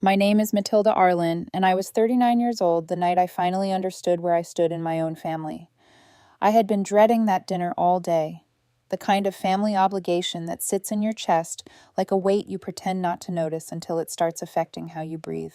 My name is Matilda Arlen, and I was 39 years old the night I finally understood where I stood in my own family. I had been dreading that dinner all day, the kind of family obligation that sits in your chest like a weight you pretend not to notice until it starts affecting how you breathe.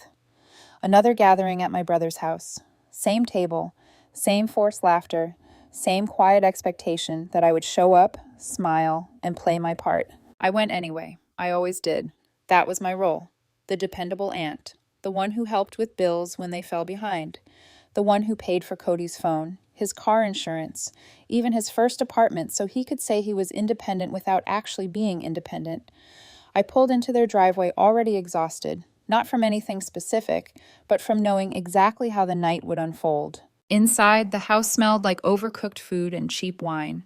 Another gathering at my brother's house. Same table, same forced laughter, same quiet expectation that I would show up, smile, and play my part. I went anyway. I always did. That was my role. The dependable aunt. The one who helped with bills when they fell behind. The one who paid for Cody's phone, his car insurance, even his first apartment so he could say he was independent without actually being independent. I pulled into their driveway already exhausted, not from anything specific, but from knowing exactly how the night would unfold. Inside, the house smelled like overcooked food and cheap wine.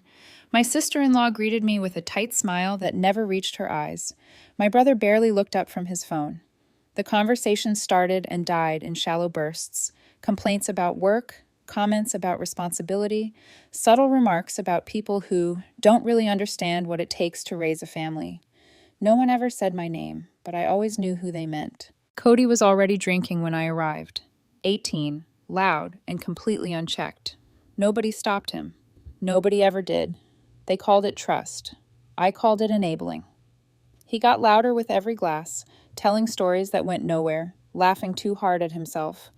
My sister-in-law greeted me with a tight smile that never reached her eyes. My brother barely looked up from his phone. The conversation started and died in shallow bursts. Complaints about work, comments about responsibility, subtle remarks about people who don't really understand what it takes to raise a family. No one ever said my name, but I always knew who they meant. Cody was already drinking when I arrived. 18, loud, and completely unchecked. Nobody stopped him. Nobody ever did. They called it trust. I called it enabling. He got louder with every glass, telling stories that went nowhere, laughing too hard at himself.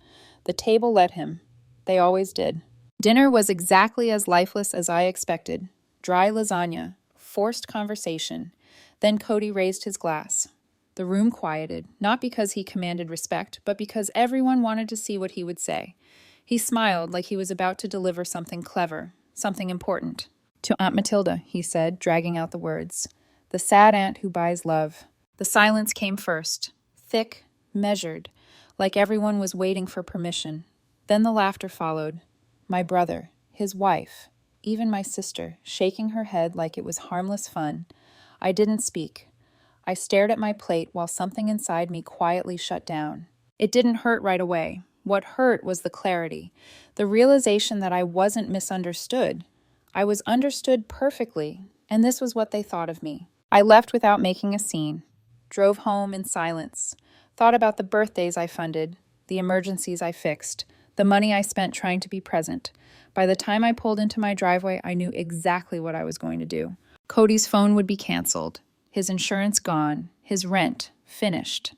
The table let him. They always did. Dinner was exactly as lifeless as I expected. Dry lasagna, forced conversation. Then Cody raised his glass. The room quieted, not because he commanded respect, but because everyone wanted to see what he would say. He smiled like he was about to deliver something clever, something important. "To Aunt Matilda," he said, dragging out the words. "The sad aunt who buys love." The silence came first, thick, measured, like everyone was waiting for permission. Then the laughter followed. My brother, his wife, even my sister, shaking her head like it was harmless fun. I didn't speak. I stared at my plate while something inside me quietly shut down. It didn't hurt right away. What hurt was the clarity, the realization that I wasn't misunderstood. I was understood perfectly, and this was what they thought of me. I left without making a scene, drove home in silence, thought about the birthdays I funded, the emergencies I fixed, the money I spent trying to be present. By the time I pulled into my driveway, I knew exactly what I was going to do. Cody's phone would be canceled, his insurance gone, his rent finished.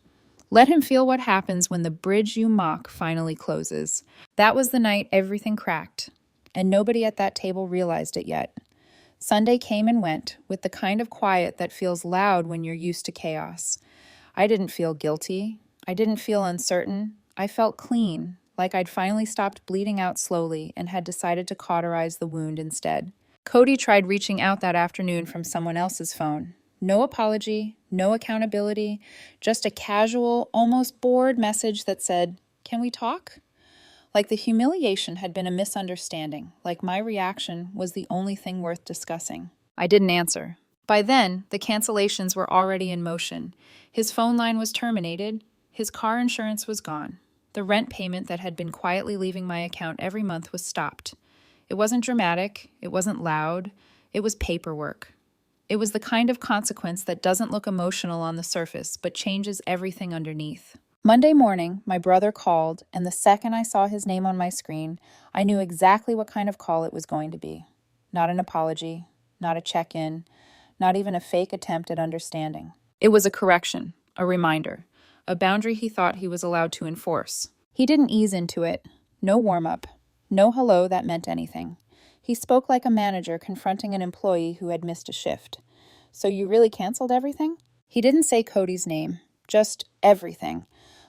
Let him feel what happens when the bridge you mock finally closes. That was the night everything cracked, and nobody at that table realized it yet. Sunday came and went, with the kind of quiet that feels loud when you're used to chaos. I didn't feel guilty. I didn't feel uncertain. I felt clean, like I'd finally stopped bleeding out slowly and had decided to cauterize the wound instead. Cody tried reaching out that afternoon from someone else's phone. No apology, no accountability, just a casual, almost bored message that said, "Can we talk?" Like the humiliation had been a misunderstanding, like my reaction was the only thing worth discussing. I didn't answer. By then, the cancellations were already in motion. His phone line was terminated. His car insurance was gone. The rent payment that had been quietly leaving my account every month was stopped. It wasn't dramatic. It wasn't loud. It was paperwork. It was the kind of consequence that doesn't look emotional on the surface, but changes everything underneath. Monday morning, my brother called, and the second I saw his name on my screen, I knew exactly what kind of call it was going to be. Not an apology, not a check-in, not even a fake attempt at understanding. It was a correction, a reminder, a boundary he thought he was allowed to enforce. He didn't ease into it. No warm-up. No hello that meant anything. He spoke like a manager confronting an employee who had missed a shift. "So you really canceled everything?" He didn't say Cody's name, just everything.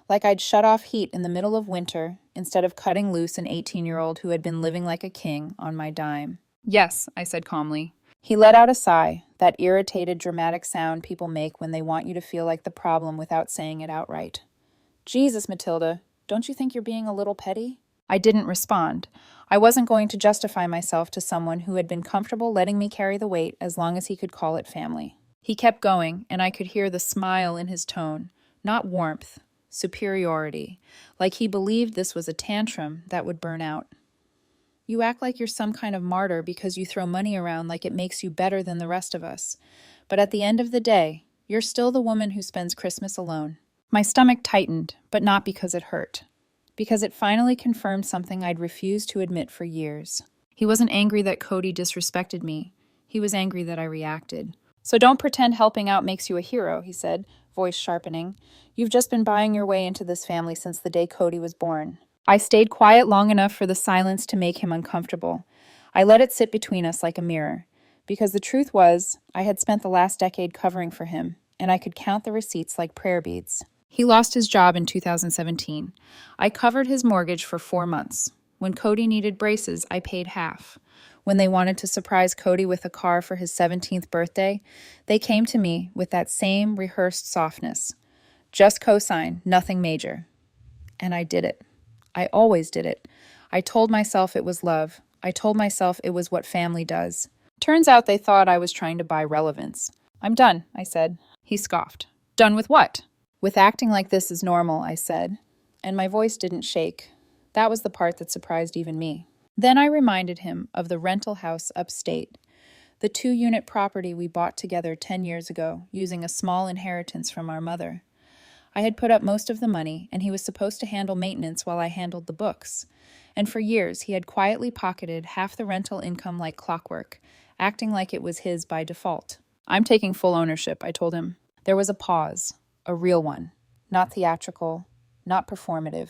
Like I'd shut off heat in the middle of winter instead of cutting loose an 18-year-old who had been living like a king on my dime. "Yes," I said calmly. He let out a sigh, that irritated, dramatic sound people make when they want you to feel like the problem without saying it outright. "Jesus, Matilda, don't you think you're being a little petty?" I didn't respond. I wasn't going to justify myself to someone who had been comfortable letting me carry the weight as long as he could call it family. He kept going, and I could hear the smile in his tone, not warmth, superiority, like he believed this was a tantrum that would burn out. "You act like you're some kind of martyr because you throw money around like it makes you better than the rest of us. But at the end of the day, you're still the woman who spends Christmas alone." My stomach tightened, but not because it hurt. Because it finally confirmed something I'd refused to admit for years. He wasn't angry that Cody disrespected me. He was angry that I reacted. "So don't pretend helping out makes you a hero," he said, voice sharpening. "You've just been buying your way into this family since the day Cody was born." I stayed quiet long enough for the silence to make him uncomfortable. I let it sit between us like a mirror. Because the truth was, I had spent the last decade covering for him, and I could count the receipts like prayer beads. He lost his job in 2017. I covered his mortgage for 4 months. When Cody needed braces, I paid half. When they wanted to surprise Cody with a car for his 17th birthday, they came to me with that same rehearsed softness. Just cosign, nothing major. And I did it. I always did it. I told myself it was love. I told myself it was what family does. Turns out they thought I was trying to buy relevance. "I'm done," I said. He scoffed. "Done with what?" "With acting like this is normal," I said. And my voice didn't shake. That was the part that surprised even me. Then I reminded him of the rental house upstate, the 2-unit property we bought together 10 years ago, using a small inheritance from our mother. I had put up most of the money, and he was supposed to handle maintenance while I handled the books. And for years, he had quietly pocketed half the rental income like clockwork, acting like it was his by default. "I'm taking full ownership," I told him. There was a pause, a real one, not theatrical, not performative.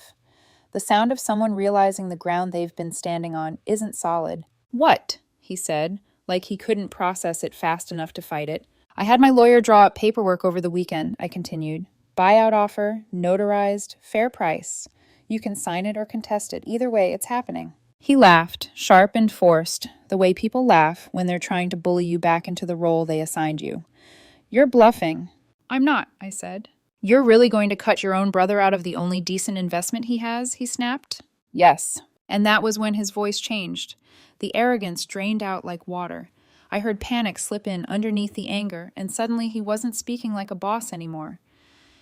The sound of someone realizing the ground they've been standing on isn't solid. "What?" he said, like he couldn't process it fast enough to fight it. "I had my lawyer draw up paperwork over the weekend," I continued. "Buyout offer, notarized, fair price. You can sign it or contest it. Either way, it's happening." He laughed, sharp and forced, the way people laugh when they're trying to bully you back into the role they assigned you. "You're bluffing." "I'm not," I said. "You're really going to cut your own brother out of the only decent investment he has?" he snapped. "Yes." And that was when his voice changed. The arrogance drained out like water. I heard panic slip in underneath the anger, and suddenly he wasn't speaking like a boss anymore.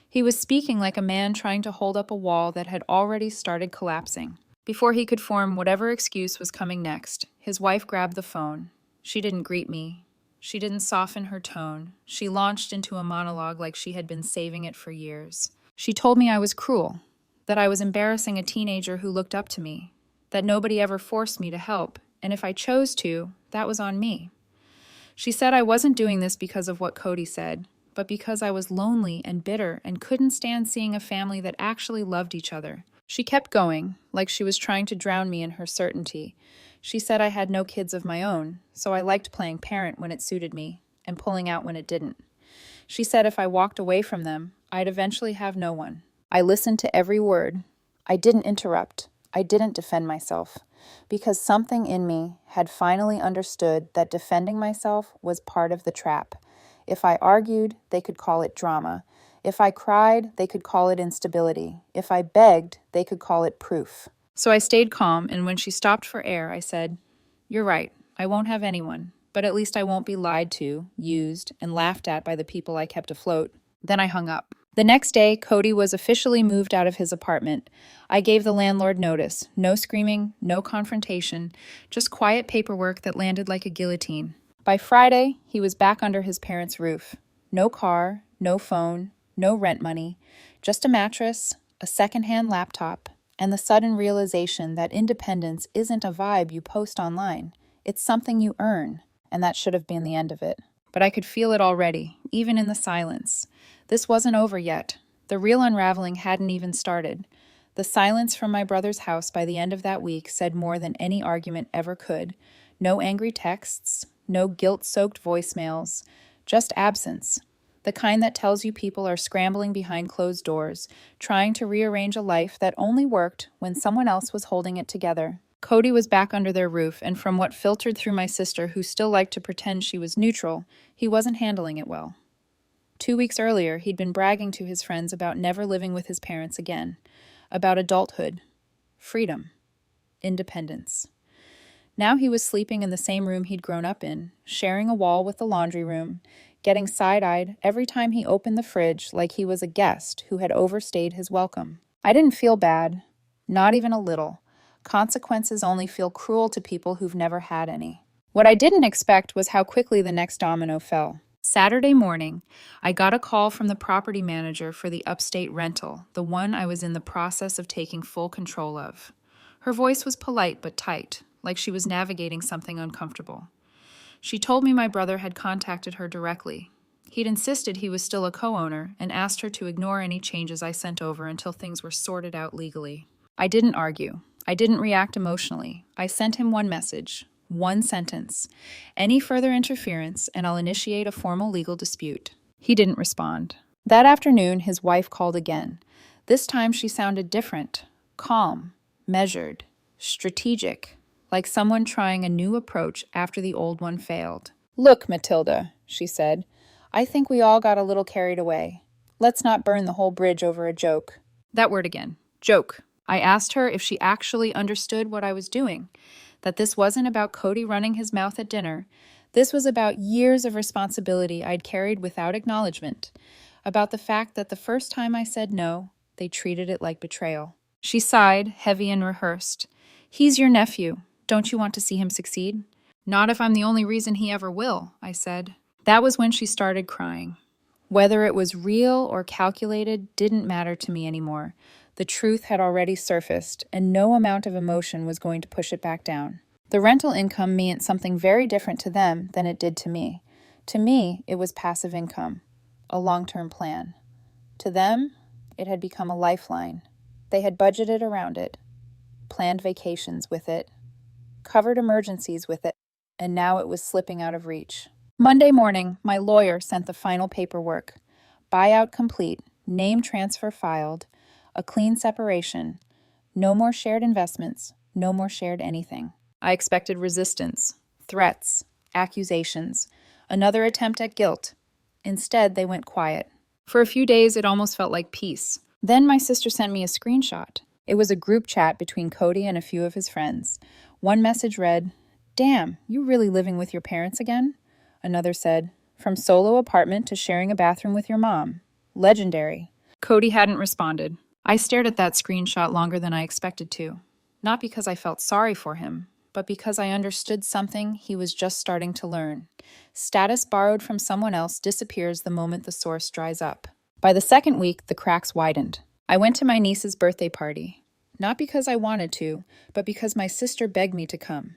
He was speaking like a man trying to hold up a wall that had already started collapsing. Before he could form whatever excuse was coming next, his wife grabbed the phone. She didn't greet me. She didn't soften her tone. She launched into a monologue like she had been saving it for years. She told me I was cruel, that I was embarrassing a teenager who looked up to me, that nobody ever forced me to help, and if I chose to, that was on me. She said I wasn't doing this because of what Cody said, but because I was lonely and bitter and couldn't stand seeing a family that actually loved each other. She kept going, like she was trying to drown me in her certainty. She said I had no kids of my own, so I liked playing parent when it suited me, and pulling out when it didn't. She said if I walked away from them, I'd eventually have no one. I listened to every word. I didn't interrupt. I didn't defend myself, because something in me had finally understood that defending myself was part of the trap. If I argued, they could call it drama. If I cried, they could call it instability. If I begged, they could call it proof. So I stayed calm, and when she stopped for air, I said, "You're right, I won't have anyone, but at least I won't be lied to, used, and laughed at by the people I kept afloat." Then I hung up. The next day, Cody was officially moved out of his apartment. I gave the landlord notice. No screaming, no confrontation, just quiet paperwork that landed like a guillotine. By Friday, he was back under his parents' roof. No car, no phone, no rent money, just a mattress, a secondhand laptop, and the sudden realization that independence isn't a vibe you post online. It's something you earn, and that should have been the end of it. But I could feel it already, even in the silence. This wasn't over yet. The real unraveling hadn't even started. The silence from my brother's house by the end of that week said more than any argument ever could. No angry texts, no guilt-soaked voicemails, just absence. The kind that tells you people are scrambling behind closed doors, trying to rearrange a life that only worked when someone else was holding it together. Cody was back under their roof, and from what filtered through my sister, who still liked to pretend she was neutral, he wasn't handling it well. 2 weeks earlier, he'd been bragging to his friends about never living with his parents again, about adulthood, freedom, independence. Now he was sleeping in the same room he'd grown up in, sharing a wall with the laundry room, getting side-eyed every time he opened the fridge like he was a guest who had overstayed his welcome. I didn't feel bad, not even a little. Consequences only feel cruel to people who've never had any. What I didn't expect was how quickly the next domino fell. Saturday morning, I got a call from the property manager for the upstate rental, the one I was in the process of taking full control of. Her voice was polite but tight, like she was navigating something uncomfortable. She told me my brother had contacted her directly. He'd insisted he was still a co-owner and asked her to ignore any changes I sent over until things were sorted out legally. I didn't argue. I didn't react emotionally. I sent him one message, one sentence. Any further interference, and I'll initiate a formal legal dispute. He didn't respond. That afternoon, his wife called again. This time she sounded different, calm, measured, strategic, like someone trying a new approach after the old one failed. "Look, Matilda," she said, "I think we all got a little carried away. Let's not burn the whole bridge over a joke." That word again, joke. I asked her if she actually understood what I was doing, that this wasn't about Cody running his mouth at dinner. This was about years of responsibility I'd carried without acknowledgement, about the fact that the first time I said no, they treated it like betrayal. She sighed, heavy and rehearsed. "He's your nephew. Don't you want to see him succeed?" "Not if I'm the only reason he ever will," I said. That was when she started crying. Whether it was real or calculated didn't matter to me anymore. The truth had already surfaced, and no amount of emotion was going to push it back down. The rental income meant something very different to them than it did to me. To me, it was passive income, a long-term plan. To them, it had become a lifeline. They had budgeted around it, planned vacations with it, covered emergencies with it, and now it was slipping out of reach. Monday morning, my lawyer sent the final paperwork. Buyout complete, name transfer filed, a clean separation, no more shared investments, no more shared anything. I expected resistance, threats, accusations, another attempt at guilt. Instead, they went quiet. For a few days, it almost felt like peace. Then my sister sent me a screenshot. It was a group chat between Cody and a few of his friends. One message read, "Damn, you really living with your parents again?" Another said, "From solo apartment to sharing a bathroom with your mom. Legendary." Cody hadn't responded. I stared at that screenshot longer than I expected to. Not because I felt sorry for him, but because I understood something he was just starting to learn. Status borrowed from someone else disappears the moment the source dries up. By the second week, the cracks widened. I went to my niece's birthday party. Not because I wanted to, but because my sister begged me to come.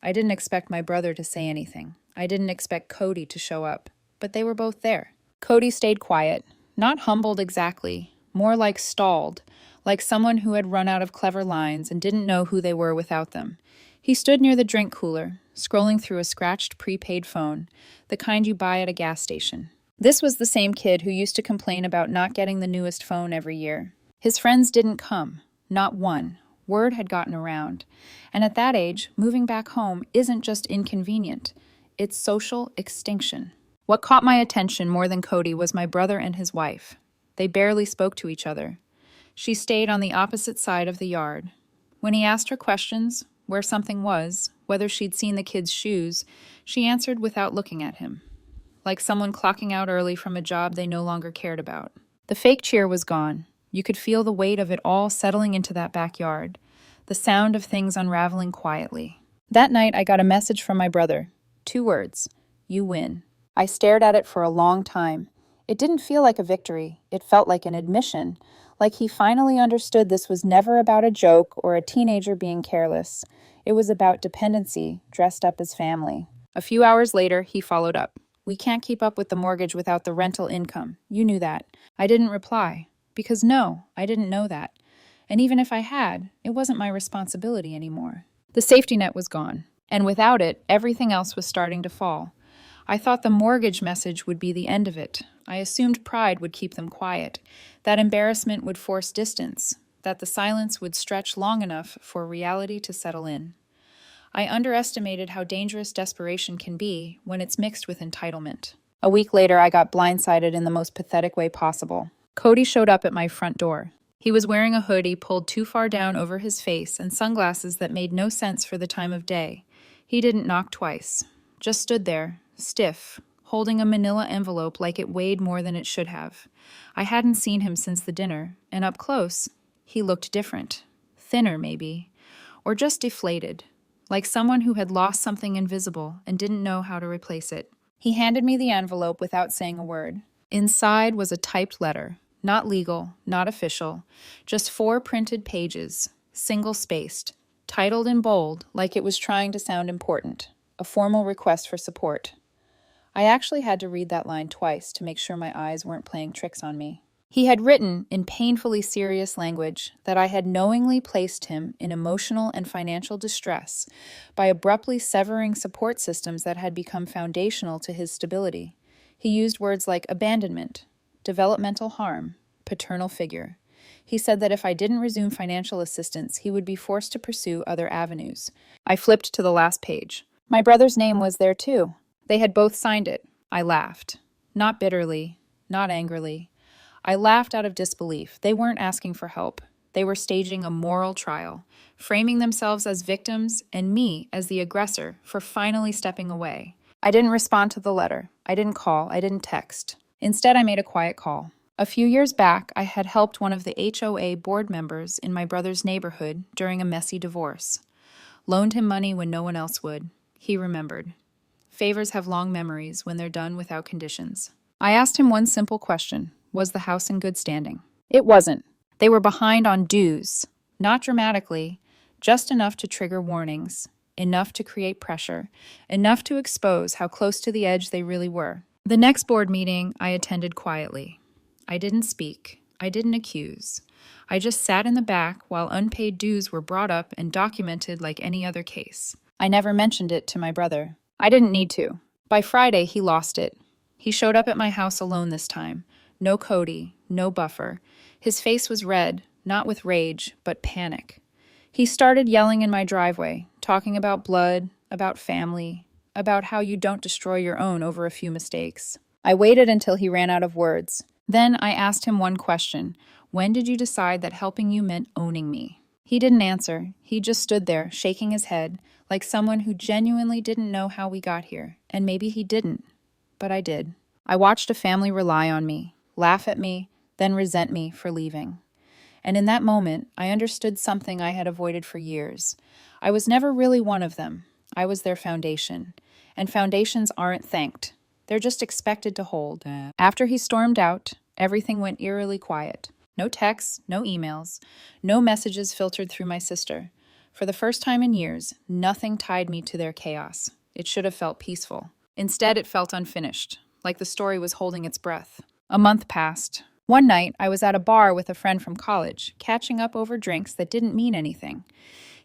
I didn't expect my brother to say anything. I didn't expect Cody to show up, but they were both there. Cody stayed quiet, not humbled exactly, more like stalled, like someone who had run out of clever lines and didn't know who they were without them. He stood near the drink cooler, scrolling through a scratched prepaid phone, the kind you buy at a gas station. This was the same kid who used to complain about not getting the newest phone every year. His friends didn't come, not one. Word had gotten around. And at that age, moving back home isn't just inconvenient, it's social extinction. What caught my attention more than Cody was my brother and his wife. They barely spoke to each other. She stayed on the opposite side of the yard. When he asked her questions, where something was, whether she'd seen the kids' shoes, she answered without looking at him, like someone clocking out early from a job they no longer cared about. The fake cheer was gone. You could feel the weight of it all settling into that backyard, the sound of things unraveling quietly. That night, I got a message from my brother. 2 words, "You win." I stared at it for a long time. It didn't feel like a victory. It felt like an admission, like he finally understood this was never about a joke or a teenager being careless. It was about dependency, dressed up as family. A few hours later, he followed up. "We can't keep up with the mortgage without the rental income. You knew that." I didn't reply. Because no, I didn't know that. And even if I had, it wasn't my responsibility anymore. The safety net was gone. And without it, everything else was starting to fall. I thought the mortgage message would be the end of it. I assumed pride would keep them quiet, that embarrassment would force distance, that the silence would stretch long enough for reality to settle in. I underestimated how dangerous desperation can be when it's mixed with entitlement. A week later, I got blindsided in the most pathetic way possible. Cody showed up at my front door. He was wearing a hoodie pulled too far down over his face and sunglasses that made no sense for the time of day. He didn't knock twice, just stood there, stiff, holding a manila envelope like it weighed more than it should have. I hadn't seen him since the dinner, and up close, he looked different. Thinner, maybe, or just deflated, like someone who had lost something invisible and didn't know how to replace it. He handed me the envelope without saying a word. Inside was a typed letter, not legal, not official, just 4 printed pages, single-spaced, titled in bold like it was trying to sound important, a formal request for support. I actually had to read that line twice to make sure my eyes weren't playing tricks on me. He had written in painfully serious language that I had knowingly placed him in emotional and financial distress by abruptly severing support systems that had become foundational to his stability. He used words like abandonment, developmental harm, paternal figure. He said that if I didn't resume financial assistance, he would be forced to pursue other avenues. I flipped to the last page. My brother's name was there too. They had both signed it. I laughed. Not bitterly, not angrily. I laughed out of disbelief. They weren't asking for help. They were staging a moral trial, framing themselves as victims and me as the aggressor for finally stepping away. I didn't respond to the letter. I didn't call. I didn't text. Instead, I made a quiet call. A few years back, I had helped one of the HOA board members in my brother's neighborhood during a messy divorce. Loaned him money when no one else would. He remembered. Favors have long memories when they're done without conditions. I asked him one simple question. Was the house in good standing? It wasn't. They were behind on dues. Not dramatically, just enough to trigger warnings, enough to create pressure, enough to expose how close to the edge they really were. The next board meeting I attended quietly. I didn't speak. I didn't accuse. I just sat in the back while unpaid dues were brought up and documented like any other case. I never mentioned it to my brother. I didn't need to. By Friday, he lost it. He showed up at my house alone this time. No Cody, no buffer. His face was red, not with rage, but panic. He started yelling in my driveway, talking about blood, about family, about how you don't destroy your own over a few mistakes. I waited until he ran out of words. Then I asked him one question. When did you decide that helping you meant owning me? He didn't answer. He just stood there, shaking his head, like someone who genuinely didn't know how we got here. And maybe he didn't. But I did. I watched a family rely on me, laugh at me, then resent me for leaving. And in that moment, I understood something I had avoided for years. I was never really one of them. I was their foundation. And foundations aren't thanked. They're just expected to hold. After he stormed out, everything went eerily quiet. No texts, no emails, no messages filtered through my sister. For the first time in years, nothing tied me to their chaos. It should have felt peaceful. Instead, it felt unfinished, like the story was holding its breath. A month passed. One night, I was at a bar with a friend from college, catching up over drinks that didn't mean anything.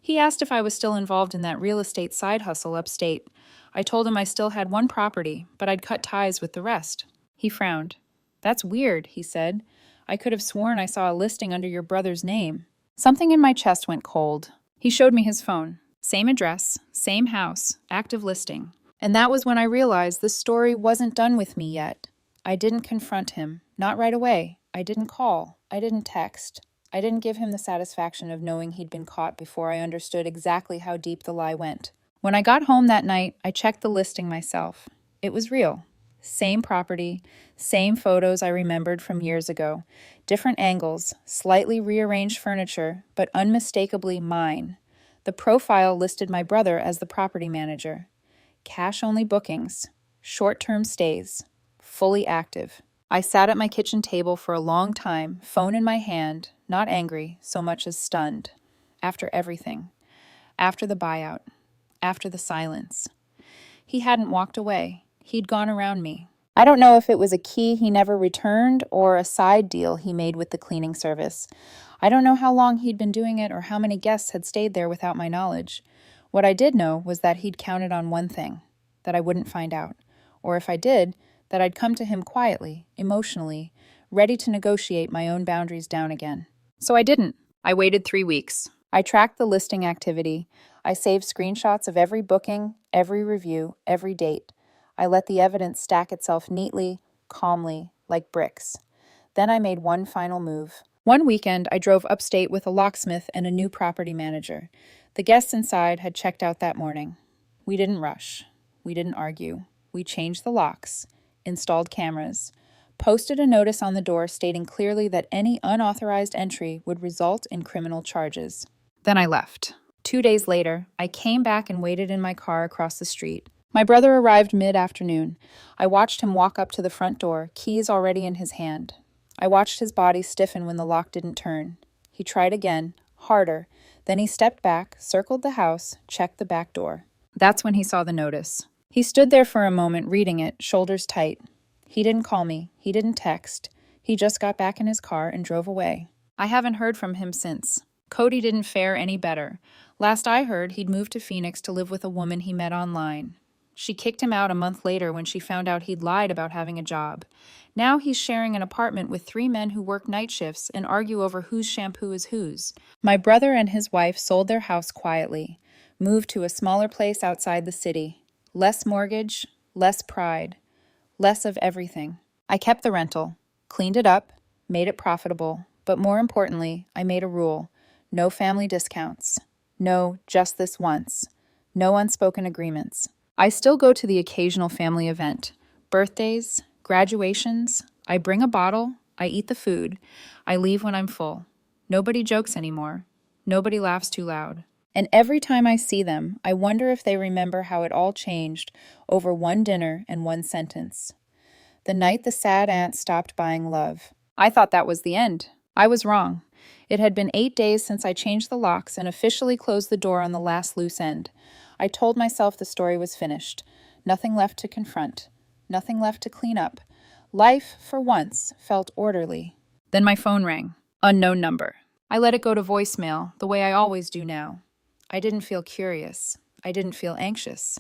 He asked if I was still involved in that real estate side hustle upstate. I told him I still had one property, but I'd cut ties with the rest. He frowned. That's weird, he said. I could have sworn I saw a listing under your brother's name. Something in my chest went cold. He showed me his phone. Same address, same house, active listing. And that was when I realized the story wasn't done with me yet. I didn't confront him, not right away. I didn't call. I didn't text. I didn't give him the satisfaction of knowing he'd been caught before I understood exactly how deep the lie went. When I got home that night, I checked the listing myself. It was real. Same property, same photos I remembered from years ago. Different angles, slightly rearranged furniture, but unmistakably mine. The profile listed my brother as the property manager. Cash-only bookings, short-term stays, fully active. I sat at my kitchen table for a long time, phone in my hand, not angry so much as stunned. After everything. After the buyout. After the silence. He hadn't walked away. He'd gone around me. I don't know if it was a key he never returned or a side deal he made with the cleaning service. I don't know how long he'd been doing it or how many guests had stayed there without my knowledge. What I did know was that he'd counted on one thing, that I wouldn't find out. Or if I did, that I'd come to him quietly, emotionally, ready to negotiate my own boundaries down again. So I didn't. I waited 3 weeks. I tracked the listing activity. I saved screenshots of every booking, every review, every date. I let the evidence stack itself neatly, calmly, like bricks. Then I made one final move. One weekend, I drove upstate with a locksmith and a new property manager. The guests inside had checked out that morning. We didn't rush. We didn't argue. We changed the locks, installed cameras, posted a notice on the door stating clearly that any unauthorized entry would result in criminal charges. Then I left. 2 days later, I came back and waited in my car across the street. My brother arrived mid-afternoon. I watched him walk up to the front door, keys already in his hand. I watched his body stiffen when the lock didn't turn. He tried again, harder. Then he stepped back, circled the house, checked the back door. That's when he saw the notice. He stood there for a moment, reading it, shoulders tight. He didn't call me. He didn't text. He just got back in his car and drove away. I haven't heard from him since. Cody didn't fare any better. Last I heard, he'd moved to Phoenix to live with a woman he met online. She kicked him out a month later when she found out he'd lied about having a job. Now he's sharing an apartment with 3 men who work night shifts and argue over whose shampoo is whose. My brother and his wife sold their house quietly, moved to a smaller place outside the city. Less mortgage, less pride, less of everything. I kept the rental, cleaned it up, made it profitable, but more importantly, I made a rule. No family discounts. No, just this once. No unspoken agreements. I still go to the occasional family event. Birthdays, graduations. I bring a bottle. I eat the food. I leave when I'm full. Nobody jokes anymore. Nobody laughs too loud. And every time I see them, I wonder if they remember how it all changed over one dinner and one sentence. The night the sad aunt stopped buying love. I thought that was the end. I was wrong. It had been 8 days since I changed the locks and officially closed the door on the last loose end. I told myself the story was finished. Nothing left to confront. Nothing left to clean up. Life, for once, felt orderly. Then my phone rang. Unknown number. I let it go to voicemail, the way I always do now. I didn't feel curious. I didn't feel anxious.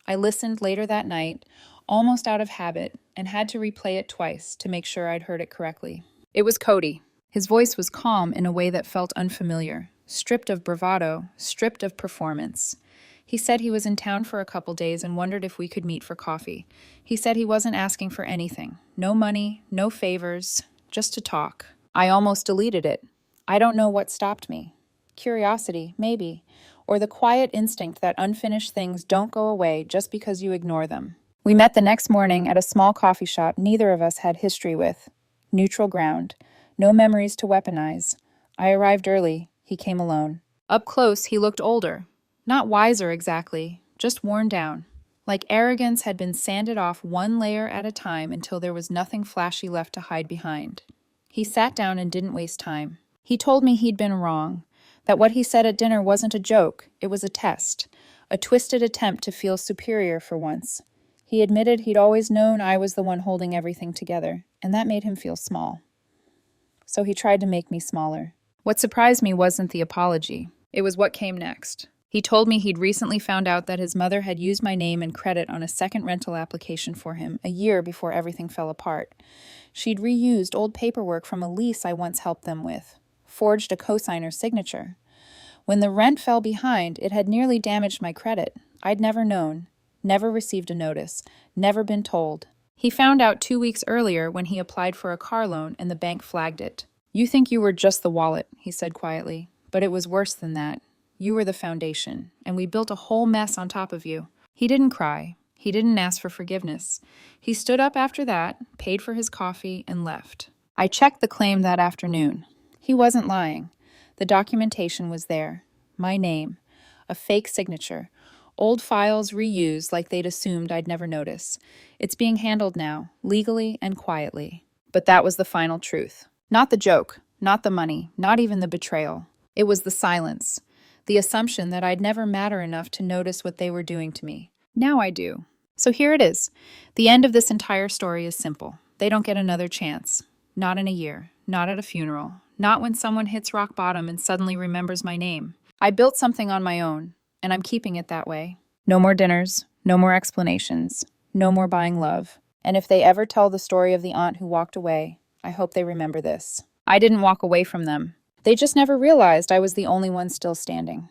I listened later that night, almost out of habit, and had to replay it twice to make sure I'd heard it correctly. It was Cody. His voice was calm in a way that felt unfamiliar, stripped of bravado, stripped of performance. He said he was in town for a couple days and wondered if we could meet for coffee. He said he wasn't asking for anything. No money, no favors, just to talk. I almost deleted it. I don't know what stopped me. Curiosity, maybe, or the quiet instinct that unfinished things don't go away just because you ignore them. We met the next morning at a small coffee shop neither of us had history with. Neutral ground. No memories to weaponize. I arrived early. He came alone. Up close, he looked older. Not wiser exactly, just worn down. Like arrogance had been sanded off one layer at a time until there was nothing flashy left to hide behind. He sat down and didn't waste time. He told me he'd been wrong, that what he said at dinner wasn't a joke, it was a test, a twisted attempt to feel superior for once. He admitted he'd always known I was the one holding everything together, and that made him feel small. So he tried to make me smaller. What surprised me wasn't the apology. It was what came next. He told me he'd recently found out that his mother had used my name and credit on a second rental application for him a year before everything fell apart. She'd reused old paperwork from a lease I once helped them with, forged a cosigner's signature. When the rent fell behind, it had nearly damaged my credit. I'd never known, never received a notice, never been told. He found out 2 weeks earlier when he applied for a car loan and the bank flagged it. "You think you were just the wallet," he said quietly, "but it was worse than that. You were the foundation, and we built a whole mess on top of you." He didn't cry. He didn't ask for forgiveness. He stood up after that, paid for his coffee, and left. I checked the claim that afternoon. He wasn't lying. The documentation was there. My name. A fake signature. Old files reused like they'd assumed I'd never notice. It's being handled now, legally and quietly. But that was the final truth. Not the joke, not the money, not even the betrayal. It was the silence. The assumption that I'd never matter enough to notice what they were doing to me. Now I do. So here it is. The end of this entire story is simple. They don't get another chance. Not in a year. Not at a funeral. Not when someone hits rock bottom and suddenly remembers my name. I built something on my own, and I'm keeping it that way. No more dinners. No more explanations. No more buying love. And if they ever tell the story of the aunt who walked away, I hope they remember this. I didn't walk away from them. They just never realized I was the only one still standing.